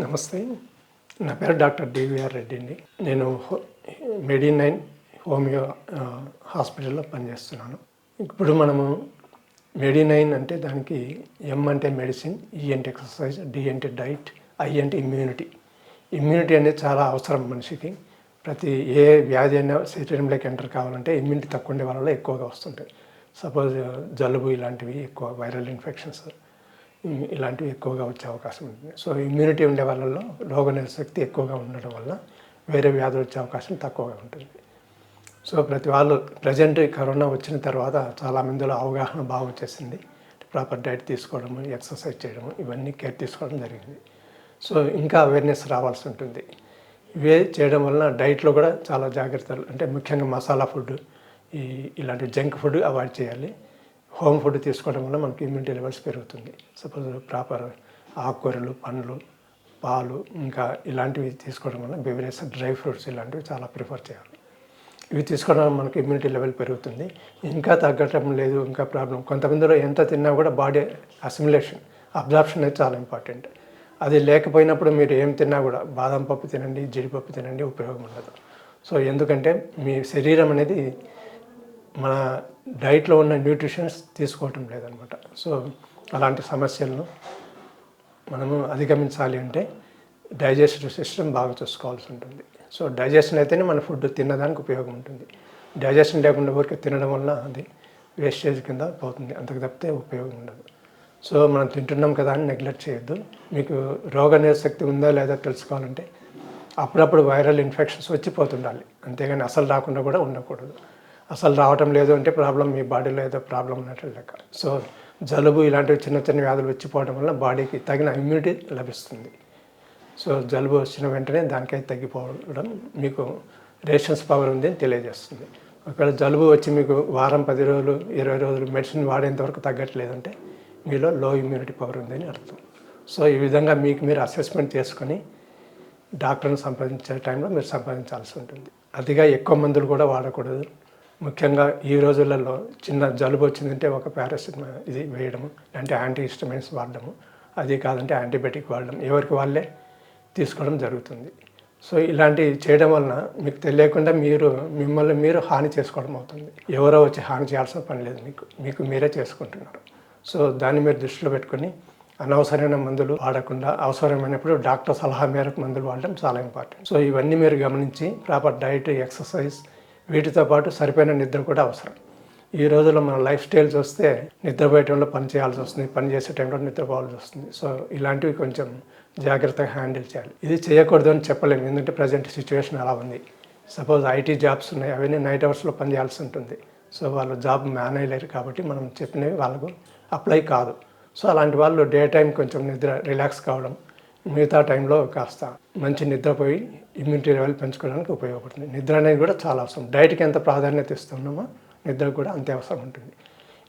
నమస్తే. నా పేరు డాక్టర్ డివిఆర్ రెడ్డి అండి. నేను మెడి9 హోమియో హాస్పిటల్లో పనిచేస్తున్నాను. ఇప్పుడు మనము మెడి9 అంటే దానికి ఎం అంటే మెడిసిన్, ఈ అంటే ఎక్సర్సైజ్, డి అంటే డైట్, ఐ అంటే ఇమ్యూనిటీ. ఇమ్యూనిటీ అనేది చాలా అవసరం మనిషికి. ప్రతి ఏ వ్యాధి అయినా శరీరంలోకి ఎంటర్ కావాలంటే ఇమ్యూనిటీ తక్కువ ఉండే వాళ్ళలో ఎక్కువగా వస్తుంటాయి. సపోజ్ జలుబు ఇలాంటివి ఎక్కువ వైరల్ ఇన్ఫెక్షన్స్ ఇలాంటివి ఎక్కువగా వచ్చే అవకాశం ఉంటుంది. సో ఇమ్యూనిటీ ఉండే వాళ్ళలో రోగనిరోధక శక్తి ఎక్కువగా ఉండడం వల్ల వేరే వ్యాధులు వచ్చే అవకాశం తక్కువగా ఉంటుంది. సో ప్రతి వాళ్ళు ప్రజెంట్ కరోనా వచ్చిన తర్వాత చాలామందిలో అవగాహన బాగా వచ్చేసింది. ప్రాపర్ డైట్ తీసుకోవడము, ఎక్సర్సైజ్ చేయడము, ఇవన్నీ కేర్ తీసుకోవడం జరిగింది. సో ఇంకా అవేర్నెస్ రావాల్సి ఉంటుంది. ఇవే చేయడం వలన డైట్లో కూడా చాలా జాగ్రత్తలు, అంటే ముఖ్యంగా మసాలా ఫుడ్, ఇలాంటి జంక్ ఫుడ్ అవాయిడ్ చేయాలి. హోమ్ ఫుడ్ తీసుకోవడం వల్ల మనకి ఇమ్యూనిటీ లెవెల్స్ పెరుగుతుంది. సపోజ్ ప్రాపర్ ఆకుకూరలు, పండ్లు, పాలు, ఇంకా ఇలాంటివి తీసుకోవడం వల్ల బెవరేజ్, డ్రై ఫ్రూట్స్ ఇలాంటివి చాలా ప్రిఫర్ చేయాలి. ఇవి తీసుకోవడం వల్ల మనకి ఇమ్యూనిటీ లెవెల్ పెరుగుతుంది. ఇంకా తగ్గటం లేదు, ఇంకా ప్రాబ్లం. కొంతమందిలో ఎంత తిన్నా కూడా బాడీ అబ్జార్ప్షన్ అనేది చాలా ఇంపార్టెంట్. అది లేకపోయినప్పుడు మీరు ఏం తిన్నా కూడా బాదం పప్పు తినండి, జీడిపప్పు తినండి, ఉపయోగం ఉండదు. సో ఎందుకంటే మీ శరీరం అనేది మన డైట్లో ఉన్న న్యూట్రిషన్స్ తీసుకోవటం లేదనమాట. సో అలాంటి సమస్యలను మనము అధిగమించాలి అంటే డైజెస్టివ్ సిస్టమ్ బాగా చూసుకోవాల్సి ఉంటుంది. సో డైజెషన్ అయితేనే మన ఫుడ్ తినడానికి ఉపయోగం ఉంటుంది. డైజెషన్ లేకుండా ఊరికే తినడం వల్ల అది వేస్టేజ్ కింద పోతుంది, అంతకు తప్పితే ఉపయోగం ఉండదు. సో మనం తింటున్నాం కదా అని నెగ్లెక్ట్ చేయొద్దు. మీకు రోగనిరోధక శక్తి ఉందా లేదా తెలుసుకోవాలంటే అప్పుడప్పుడు వైరల్ ఇన్ఫెక్షన్స్ వచ్చిపోతుండాలి, అంతేగాని అసలు రాకుండా కూడా ఉండకూడదు. అసలు రావటం లేదు అంటే ప్రాబ్లం, మీ బాడీలో ఏదో ప్రాబ్లం ఉన్నట్టు లెక్క. సో జలుబు ఇలాంటివి చిన్న చిన్న వ్యాధులు వచ్చిపోవడం వల్ల బాడీకి తగిన ఇమ్యూనిటీ లభిస్తుంది. సో జలుబు వచ్చిన వెంటనే దానికైతే తగ్గిపోవడం మీకు రేషన్స్ పవర్ ఉంది అని తెలియజేస్తుంది. ఒకవేళ జలుబు వచ్చి మీకు వారం, 10 రోజులు, 20 రోజులు మెడిసిన్ వాడేంతవరకు తగ్గట్లేదంటే మీలో లో ఇమ్యూనిటీ పవర్ ఉందని అర్థం. సో ఈ విధంగా మీకు మీరు అసెస్మెంట్ చేసుకొని డాక్టర్ని సంప్రదించే టైంలో మీరు సంప్రదించాల్సి ఉంటుంది. అతిగా ఎక్కువ మందులు కూడా వాడకూడదు. ముఖ్యంగా ఈ రోజులలో చిన్న జలుబు వచ్చిందంటే ఒక పారాసిటమాల్ ఇది వేయడము, అంటే యాంటీహిస్టమైన్స్ వాడడము, అది కాదంటే యాంటీబయాటిక్ వాడడం, ఎవరికి వాళ్ళే తీసుకోవడం జరుగుతుంది. సో ఇలాంటివి చేయడం వలన మీకు తెలియకుండా మిమ్మల్ని మీరు హాని చేసుకోవడం అవుతుంది. ఎవరో వచ్చి హాని చేయాల్సిన పని లేదు, మీకు మీరే చేసుకుంటున్నారు. సో దాన్ని మీరు దృష్టిలో పెట్టుకొని అనవసరమైన మందులు వాడకుండా అవసరమైనప్పుడు డాక్టర్ సలహా మేరకు మందులు వాడడం చాలా ఇంపార్టెంట్. సో ఇవన్నీ మీరు గమనించి ప్రాపర్ డైట్, ఎక్సర్సైజ్, వీటితో పాటు సరిపోయిన నిద్ర కూడా అవసరం. ఈ రోజుల్లో మన లైఫ్ స్టైల్ చూస్తే నిద్రపోయే టైంలో పని చేయాల్సి వస్తుంది, పని చేసే టైంలో నిద్రపోవాల్సి వస్తుంది. సో ఇలాంటివి కొంచెం జాగ్రత్తగా హ్యాండిల్ చేయాలి. ఇది చేయకూడదు అని చెప్పలేము, ఎందుకంటే ప్రజెంట్ సిచ్యువేషన్ అలా ఉంది. సపోజ్ ఐటీ జాబ్స్ ఉన్నాయి, అవన్నీ నైట్ అవర్స్లో పని చేయాల్సి ఉంటుంది. సో వాళ్ళు జాబ్ మేనేయలేరు కాబట్టి మనం చెప్పినవి వాళ్ళకు అప్లై కాదు. సో అలాంటి వాళ్ళు డే టైం కొంచెం నిద్ర రిలాక్స్ కావడం, మిగతా టైంలో కాస్త మంచి నిద్రపోయి ఇమ్యూనిటీ లెవెల్ పెంచుకోవడానికి ఉపయోగపడుతుంది. నిద్ర అనేది కూడా చాలా అవసరం. డైట్కి ఎంత ప్రాధాన్యత ఇస్తున్నామో నిద్ర కూడా అంతే అవసరం ఉంటుంది.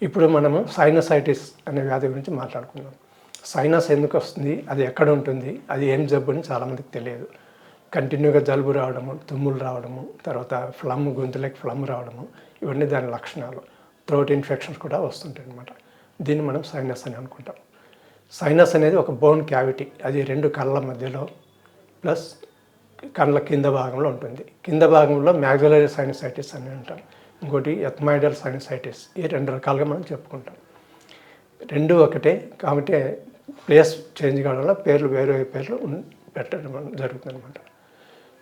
ఇప్పుడు మనము సైనసైటిస్ అనే వ్యాధి గురించి మాట్లాడుకున్నాం. సైనస్ ఎందుకు వస్తుంది, అది ఎక్కడ ఉంటుంది, అది ఏం జబ్బు అని చాలామందికి తెలియదు. కంటిన్యూగా జలుబు రావడము, తుమ్ములు రావడము, తర్వాత గొంతులోకి ఫ్లమ్ రావడము, ఇవన్నీ దాని లక్షణాలు. థ్రోట్ ఇన్ఫెక్షన్స్ కూడా వస్తుంటాయి అన్నమాట. దీన్ని మనం సైనస్ అని అనుకుంటాం. సైనస్ అనేది ఒక బోన్ క్యావిటీ, అది 2 కళ్ళ మధ్యలో ప్లస్ కళ్ళ కింద భాగంలో ఉంటుంది. కింద భాగంలో మ్యాగ్జిలరీ సైనసైటిస్ అని అంటాం, ఇంకోటి ఎథ్మైడల్ సైనసైటిస్. ఈ 2 రకాలుగా మనం చెప్పుకుంటాం. 2 ఒకటే కాబట్టి ప్లేస్ చేంజ్ కావడం వల్ల వేరే పేర్లు పెట్టడం జరుగుతుంది అనమాట.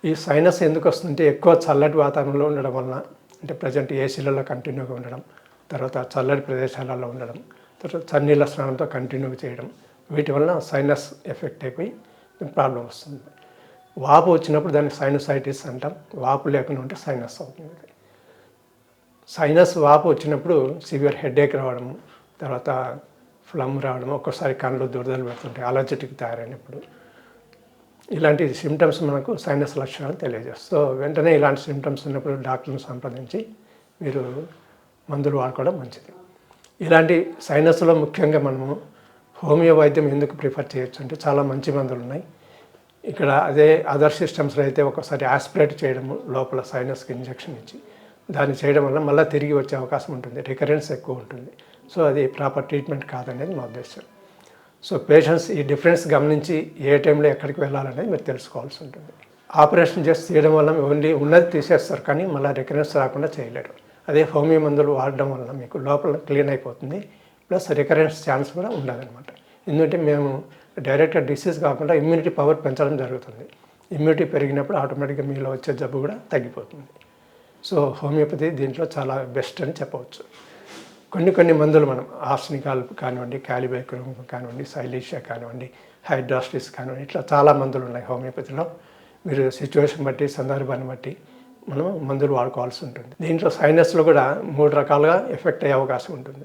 ఈ సైనస్ ఎందుకు వస్తుందంటే ఎక్కువ చల్లటి వాతావరణంలో ఉండడం వలన, అంటే ప్రజెంట్ ఏసీలలో కంటిన్యూగా ఉండడం, తర్వాత చల్లటి ప్రదేశాలలో ఉండడం, తర్వాత చన్నీళ్ళ స్నానంతో కంటిన్యూగా చేయడం, వీటి వలన సైనస్ ఎఫెక్ట్ అయిపోయి ప్రాబ్లం వస్తుంది. వాపు వచ్చినప్పుడు దాన్ని సైనసైటిస్ అంటాం. వాపు లేకుండా ఉంటే సైనస్ అవుతుంది. సైనస్ వాపు వచ్చినప్పుడు సివియర్ హెడేక్ రావడము, తర్వాత ఫ్లమ్ రావడము, ఒక్కోసారి కళ్ళు దురదలు పెడుతుంటాయి అలర్జెటిక్ తయారైనప్పుడు. ఇలాంటి సిమ్టమ్స్ మనకు సైనస్ లక్షణాలు తెలియజేస్తాయి. సో వెంటనే ఇలాంటి సిమ్టమ్స్ ఉన్నప్పుడు డాక్టర్ని సంప్రదించి మీరు మందులు వాడుకోవడం మంచిది. ఇలాంటి సైనస్లో ముఖ్యంగా మనము హోమియో వైద్యం ఎందుకు ప్రిఫర్ చేయొచ్చు అంటే చాలా మంచి మందులు ఉన్నాయి. ఇక్కడ అదే అదర్ సిస్టమ్స్లో అయితే ఒకసారి ఆస్పిరేట్ చేయడము, లోపల సైనస్కి ఇంజెక్షన్ ఇచ్చి దాన్ని చేయడం వల్ల మళ్ళీ తిరిగి వచ్చే అవకాశం ఉంటుంది, రికరెన్స్ ఎక్కువ ఉంటుంది. సో అది ప్రాపర్ ట్రీట్మెంట్ కాదనేది మా ఉద్దేశం. సో పేషెంట్స్ ఈ డిఫరెన్స్ గమనించి ఏ టైంలో ఎక్కడికి వెళ్ళాలనేది మీరు తెలుసుకోవాల్సి ఉంటుంది. ఆపరేషన్ చేసి తీయడం వల్ల ఓన్లీ ఉన్నది తీసేస్తారు, కానీ మళ్ళీ రికరెన్స్ రాకుండా చేయలేరు. అదే హోమియో మందులు వాడడం వల్ల మీకు లోపల క్లీన్ అయిపోతుంది, ప్లస్ రికరెన్స్ ఛాన్స్ కూడా ఉండదన్నమాట. ఎందుకంటే మేము డైరెక్ట్గా డిసీజ్ కాకుండా ఇమ్యూనిటీ పవర్ పెంచడం జరుగుతుంది. ఇమ్యూనిటీ పెరిగినప్పుడు ఆటోమేటిక్గా మీలో వచ్చే జబ్బు కూడా తగ్గిపోతుంది. సో హోమియోపతి దీంట్లో చాలా బెస్ట్ అని చెప్పవచ్చు. కొన్ని మందులు మనం ఆర్సనికాల్ కానివ్వండి, క్యాలిబైక్రోమ్ కానివ్వండి, సైలీషియా కానివ్వండి, హైడ్రాస్టిస్ కానివ్వండి, ఇట్లా చాలా మందులు ఉన్నాయి హోమియోపతిలో. మీరు సిచ్యువేషన్ బట్టి, సందర్భాన్ని బట్టి మనం మందులు వాడుకోవాల్సి ఉంటుంది. దీంట్లో సైనస్లో కూడా 3 రకాలుగా ఎఫెక్ట్ అయ్యే అవకాశం ఉంటుంది.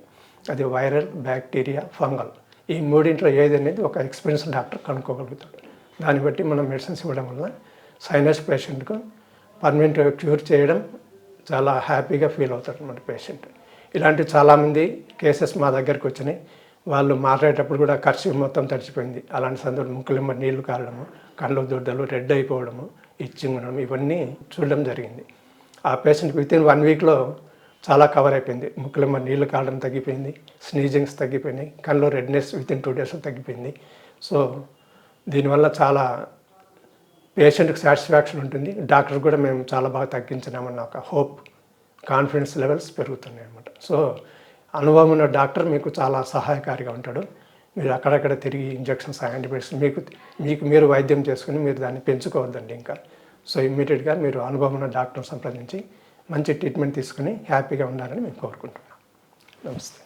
అది వైరల్, బ్యాక్టీరియా, ఫంగల్. ఈ మూడింట్లో ఏది అనేది ఒక ఎక్స్పీరియన్స్ డాక్టర్ కనుక్కోగలుగుతాడు. దాన్ని బట్టి మనం మెడిసిన్స్ ఇవ్వడం వల్ల సైనస్ పేషెంట్కు పర్మనెంట్ క్యూర్ చేయడం చాలా హ్యాపీగా ఫీల్ అవుతారు మన పేషెంట్. ఇలాంటి చాలామంది కేసెస్ మా దగ్గరికి వచ్చినాయి. వాళ్ళు మాట్లాడేటప్పుడు కూడా ఖర్చు మొత్తం తడిచిపోయింది. అలాంటి సందర్భంలో ముక్కులెమ్మ నీళ్లు కారడము, కళ్ళు దుడ్డలు, రెడ్ అయిపోవడము, ఇచ్చింగ్ ఉండడం, ఇవన్నీ చూడడం జరిగింది. ఆ పేషెంట్ వితిన్ 1 వీక్లో చాలా కవర్ అయిపోయింది. ముక్కులెమ్మ నీళ్లు కారడం తగ్గిపోయింది, స్నీజింగ్స్ తగ్గిపోయినాయి, కళ్ళు రెడ్నెస్ వితిన్ 2 డేస్లో తగ్గిపోయింది. సో దీనివల్ల చాలా పేషెంట్కి సాటిస్ఫాక్షన్ ఉంటుంది. డాక్టర్ కూడా మేము చాలా బాగా తగ్గించినామన్న ఒక హోప్, కాన్ఫిడెన్స్ లెవెల్స్ పెరుగుతున్నాయి అన్నమాట. సో అనుభవం ఉన్న డాక్టర్ మీకు చాలా సహాయకారిగా ఉంటాడు. మీరు అక్కడక్కడ తిరిగి ఇంజెక్షన్స్, యాంటీబయాటిక్స్ మీకు మీరు వైద్యం చేసుకుని మీరు దాన్ని పెంచుకోవద్దండి ఇంకా. సో ఇమ్మీడియట్గా మీరు అనుభవం ఉన్న డాక్టర్ని సంప్రదించి మంచి ట్రీట్మెంట్ తీసుకుని హ్యాపీగా ఉండాలని మేము కోరుకుంటున్నాం. నమస్తే.